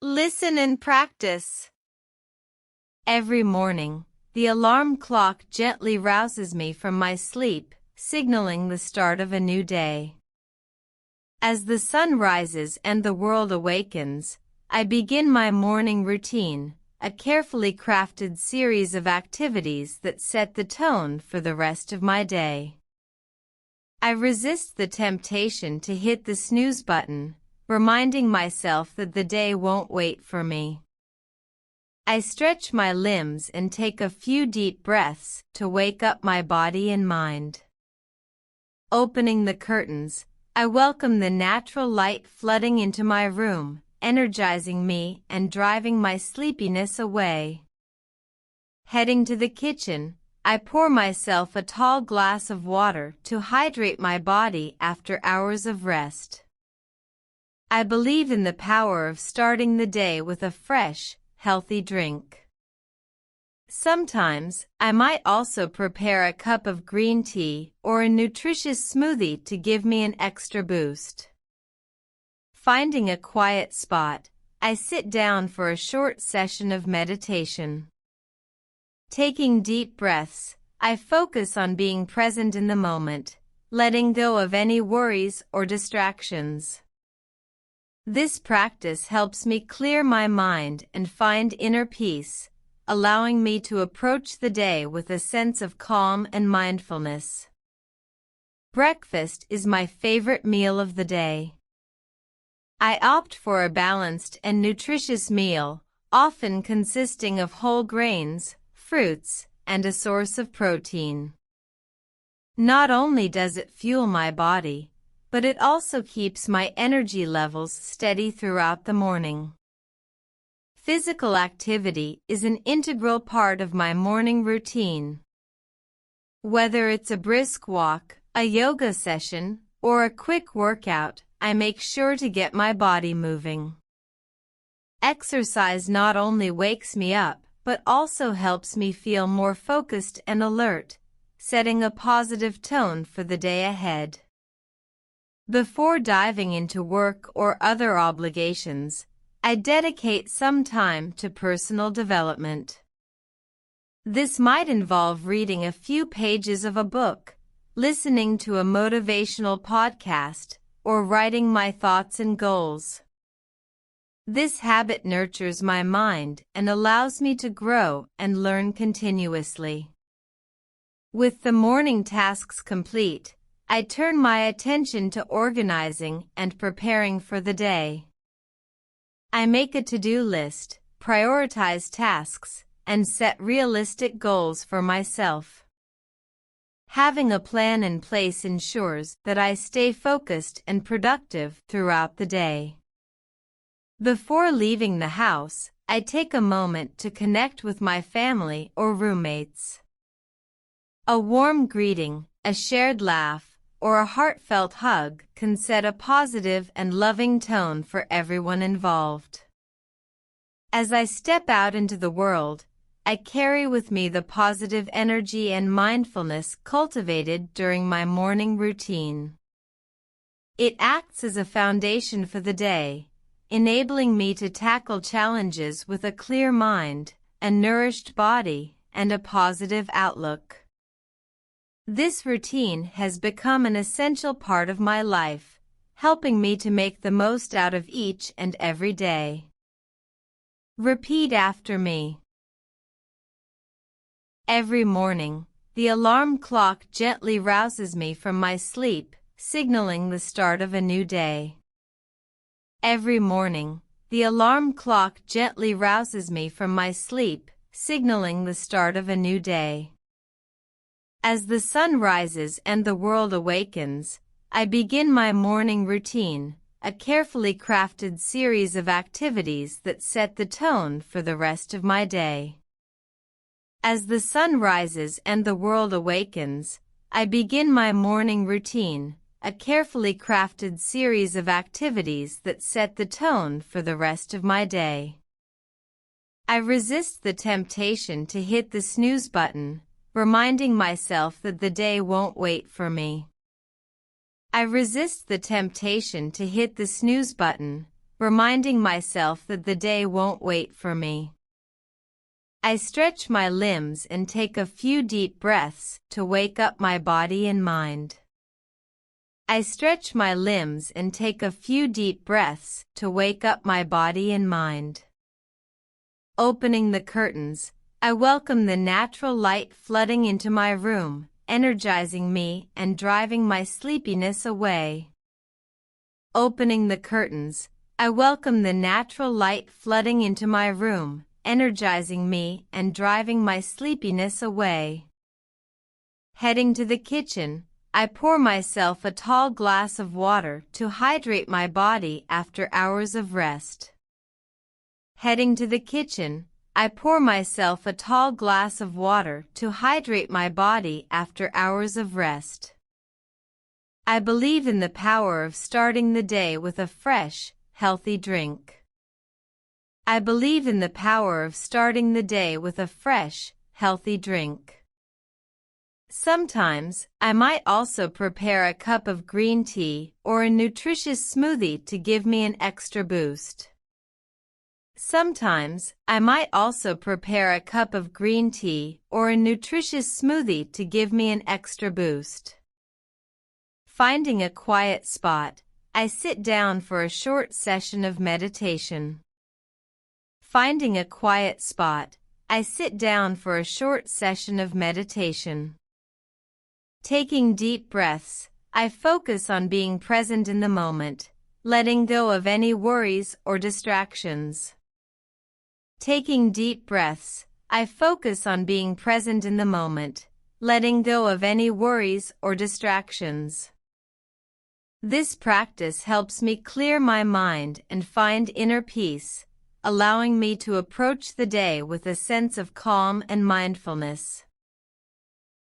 Listen and practice. Every morning, the alarm clock gently rouses me from my sleep, signaling the start of a new day. As the sun rises and the world awakens, I begin my morning routine, a carefully crafted series of activities that set the tone for the rest of my day. I resist the temptation to hit the snooze button, reminding myself that the day won't wait for me. I stretch my limbs and take a few deep breaths to wake up my body and mind. Opening the curtains, I welcome the natural light flooding into my room, energizing me and driving my sleepiness away. Heading to the kitchen, I pour myself a tall glass of water to hydrate my body after hours of rest. I believe in the power of starting the day with a fresh, healthy drink. Sometimes, I might also prepare a cup of green tea or a nutritious smoothie to give me an extra boost. Finding a quiet spot, I sit down for a short session of meditation. Taking deep breaths, I focus on being present in the moment, letting go of any worries or distractions. This practice helps me clear my mind and find inner peace, allowing me to approach the day with a sense of calm and mindfulness. Breakfast is my favorite meal of the day. I opt for a balanced and nutritious meal, often consisting of whole grains, fruits, and a source of protein. Not only does it fuel my body, but it also keeps my energy levels steady throughout the morning. Physical activity is an integral part of my morning routine. Whether it's a brisk walk, a yoga session, or a quick workout, I make sure to get my body moving. Exercise not only wakes me up, but also helps me feel more focused and alert, setting a positive tone for the day ahead. Before diving into work or other obligations, I dedicate some time to personal development. This might involve reading a few pages of a book, listening to a motivational podcast, or writing my thoughts and goals. This habit nurtures my mind and allows me to grow and learn continuously. With the morning tasks complete, I turn my attention to organizing and preparing for the day. I make a to-do list, prioritize tasks, and set realistic goals for myself. Having a plan in place ensures that I stay focused and productive throughout the day. Before leaving the house, I take a moment to connect with my family or roommates. A warm greeting, a shared laugh, or a heartfelt hug can set a positive and loving tone for everyone involved. As I step out into the world, I carry with me the positive energy and mindfulness cultivated during my morning routine. It acts as a foundation for the day, enabling me to tackle challenges with a clear mind, a nourished body, and a positive outlook. This routine has become an essential part of my life, helping me to make the most out of each and every day. Repeat after me. Every morning, the alarm clock gently rouses me from my sleep, signaling the start of a new day. Every morning, the alarm clock gently rouses me from my sleep, signaling the start of a new day. As the sun rises and the world awakens, I begin my morning routine, a carefully crafted series of activities that set the tone for the rest of my day. As the sun rises and the world awakens, I begin my morning routine, a carefully crafted series of activities that set the tone for the rest of my day. I resist the temptation to hit the snooze button, reminding myself that the day won't wait for me. I resist the temptation to hit the snooze button, reminding myself that the day won't wait for me. I stretch my limbs and take a few deep breaths to wake up my body and mind. I stretch my limbs and take a few deep breaths to wake up my body and mind. Opening the curtains, I welcome the natural light flooding into my room, energizing me and driving my sleepiness away. Opening the curtains, I welcome the natural light flooding into my room, energizing me and driving my sleepiness away. Heading to the kitchen, I pour myself a tall glass of water to hydrate my body after hours of rest. Heading to the kitchen, I pour myself a tall glass of water to hydrate my body after hours of rest. I believe in the power of starting the day with a fresh, healthy drink. I believe in the power of starting the day with a fresh, healthy drink. Sometimes, I might also prepare a cup of green tea or a nutritious smoothie to give me an extra boost. Sometimes, I might also prepare a cup of green tea or a nutritious smoothie to give me an extra boost. Finding a quiet spot, I sit down for a short session of meditation. Finding a quiet spot, I sit down for a short session of meditation. Taking deep breaths, I focus on being present in the moment, letting go of any worries or distractions. Taking deep breaths, I focus on being present in the moment, letting go of any worries or distractions. This practice helps me clear my mind and find inner peace, allowing me to approach the day with a sense of calm and mindfulness.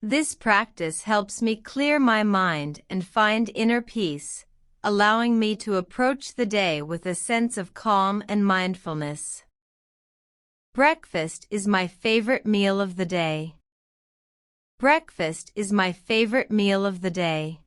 This practice helps me clear my mind and find inner peace, allowing me to approach the day with a sense of calm and mindfulness. Breakfast is my favorite meal of the day. Breakfast is my favorite meal of the day.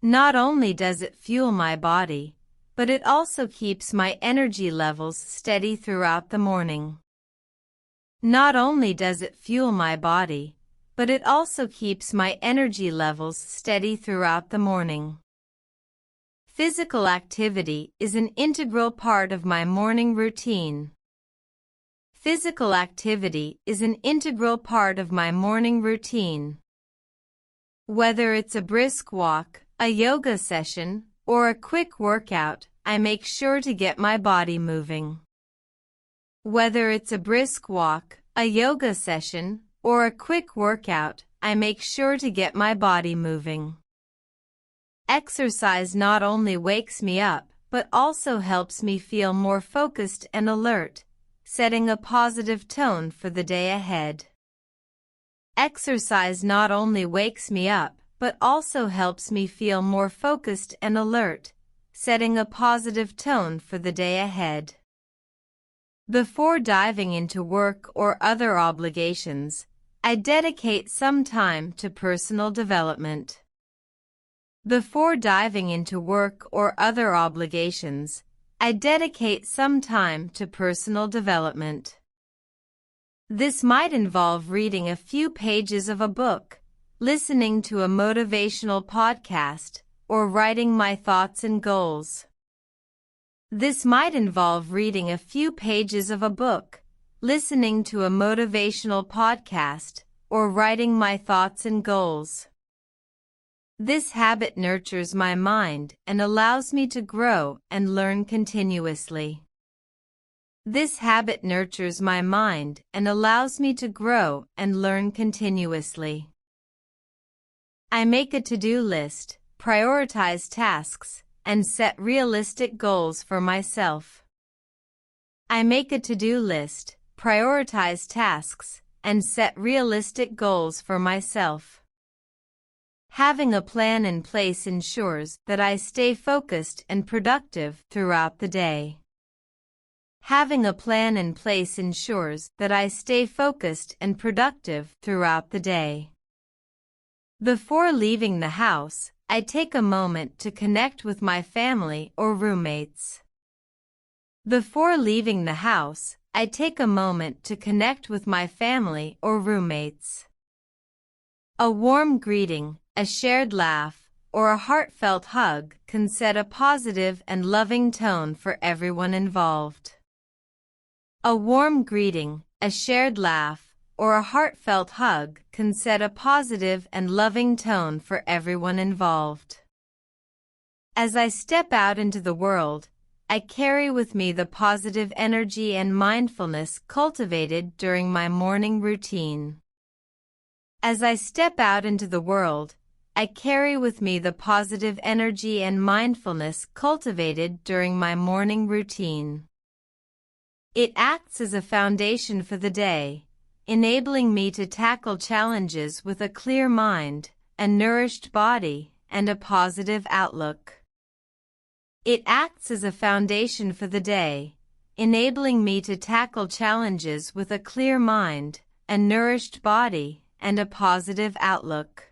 Not only does it fuel my body, but it also keeps my energy levels steady throughout the morning. Not only does it fuel my body, but it also keeps my energy levels steady throughout the morning. Physical activity is an integral part of my morning routine. Physical activity is an integral part of my morning routine. Whether it's a brisk walk, a yoga session, or a quick workout, I make sure to get my body moving. Whether it's a brisk walk, a yoga session, or a quick workout, I make sure to get my body moving. Exercise not only wakes me up, but also helps me feel more focused and alert, setting a positive tone for the day ahead. Exercise not only wakes me up, but also helps me feel more focused and alert, setting a positive tone for the day ahead. Before diving into work or other obligations, I dedicate some time to personal development. Before diving into work or other obligations, I dedicate some time to personal development. This might involve reading a few pages of a book, listening to a motivational podcast, or writing my thoughts and goals. This might involve reading a few pages of a book, listening to a motivational podcast, or writing my thoughts and goals. This habit nurtures my mind and allows me to grow and learn continuously. This habit nurtures my mind and allows me to grow and learn continuously. I make a to-do list, prioritize tasks, and set realistic goals for myself. I make a to-do list, prioritize tasks, and set realistic goals for myself. Having a plan in place ensures that I stay focused and productive throughout the day. Having a plan in place ensures that I stay focused and productive throughout the day. Before leaving the house, I take a moment to connect with my family or roommates. Before leaving the house, I take a moment to connect with my family or roommates. A warm greeting, a shared laugh, or a heartfelt hug can set a positive and loving tone for everyone involved. A warm greeting, a shared laugh, or a heartfelt hug can set a positive and loving tone for everyone involved. As I step out into the world, I carry with me the positive energy and mindfulness cultivated during my morning routine. As I step out into the world, I carry with me the positive energy and mindfulness cultivated during my morning routine. It acts as a foundation for the day, enabling me to tackle challenges with a clear mind, a nourished body, and a positive outlook. It acts as a foundation for the day, enabling me to tackle challenges with a clear mind, a nourished body, and a positive outlook.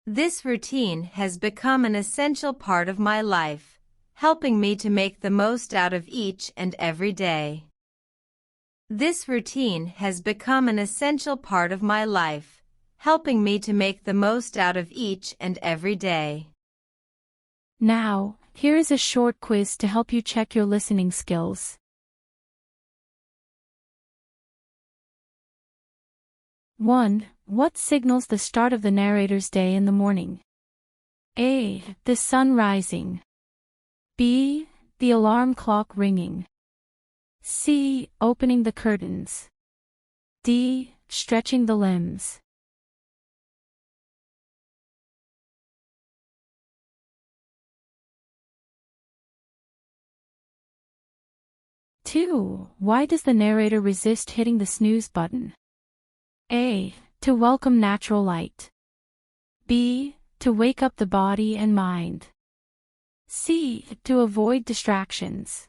This routine has become an essential part of my life, helping me to make the most out of each and every day. This routine has become an essential part of my life, helping me to make the most out of each and every day. Now, here is a short quiz to help you check your listening skills. 1. What signals the start of the narrator's day in the morning? A. The sun rising. B. The alarm clock ringing. C. Opening the curtains. D. Stretching the limbs. Two. Why does the narrator resist hitting the snooze button? A. To welcome natural light. B. To wake up the body and mind. C. To avoid distractions.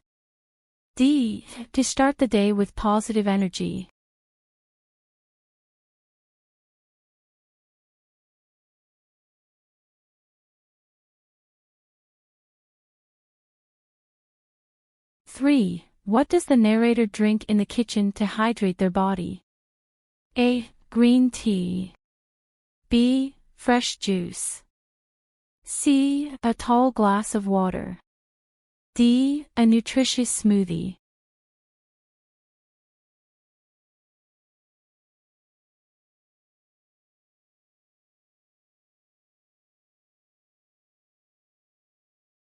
D. To start the day with positive energy. Three. What does the narrator drink in the kitchen to hydrate their body? A. Green tea. B. Fresh juice. C. A tall glass of water. D. A nutritious smoothie.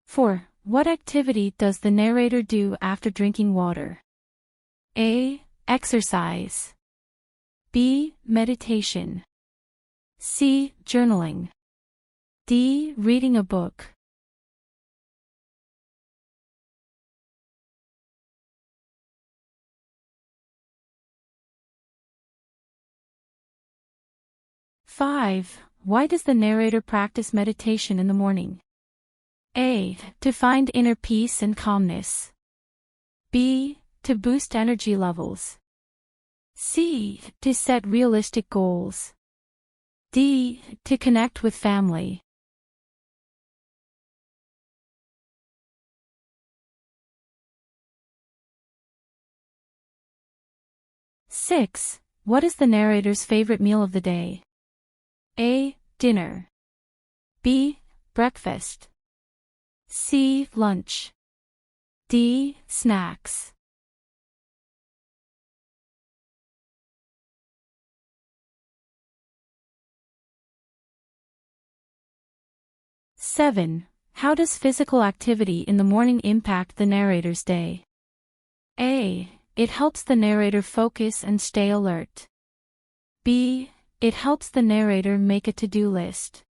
Four. What activity does the narrator do after drinking water? A. Exercise. B. Meditation. C. Journaling. D. Reading a book. Five. Why does the narrator practice meditation in the morning? A. To find inner peace and calmness. B. To boost energy levels. C. To set realistic goals. D. To connect with family. Six. What is the narrator's favorite meal of the day? A. Dinner. B. Breakfast. C. Lunch. D. Snacks. Seven. How does physical activity in the morning impact the narrator's day? A. It helps the narrator focus and stay alert. B. It helps the narrator make a to-do list.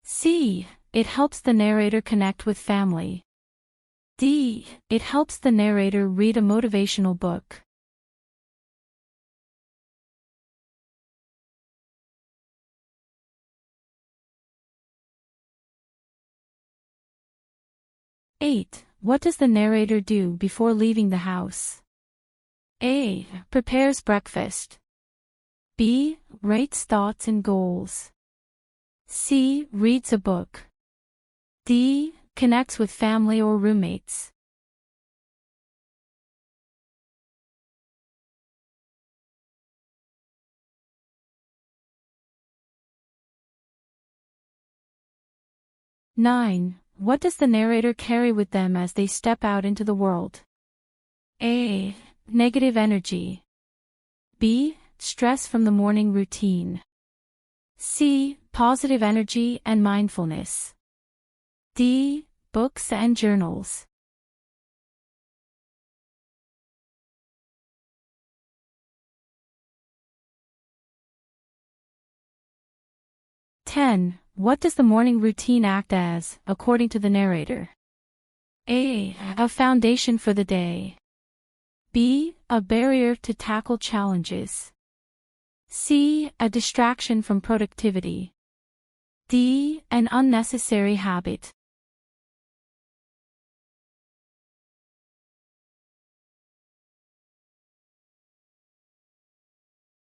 C. It helps the narrator connect with family. D. It helps the narrator read a motivational book. Eight. What does the narrator do before leaving the house? A. Prepares breakfast. B. Writes thoughts and goals. C. Reads a book. D. Connects with family or roommates. 9. What does the narrator carry with them as they step out into the world? A. Negative energy. B. Stress from the morning routine. C. Positive energy and mindfulness. D. Books and journals. Ten. What does the morning routine act as, according to the narrator? A. A foundation for the day. B. A barrier to tackle challenges. C. A distraction from productivity. D. An unnecessary habit.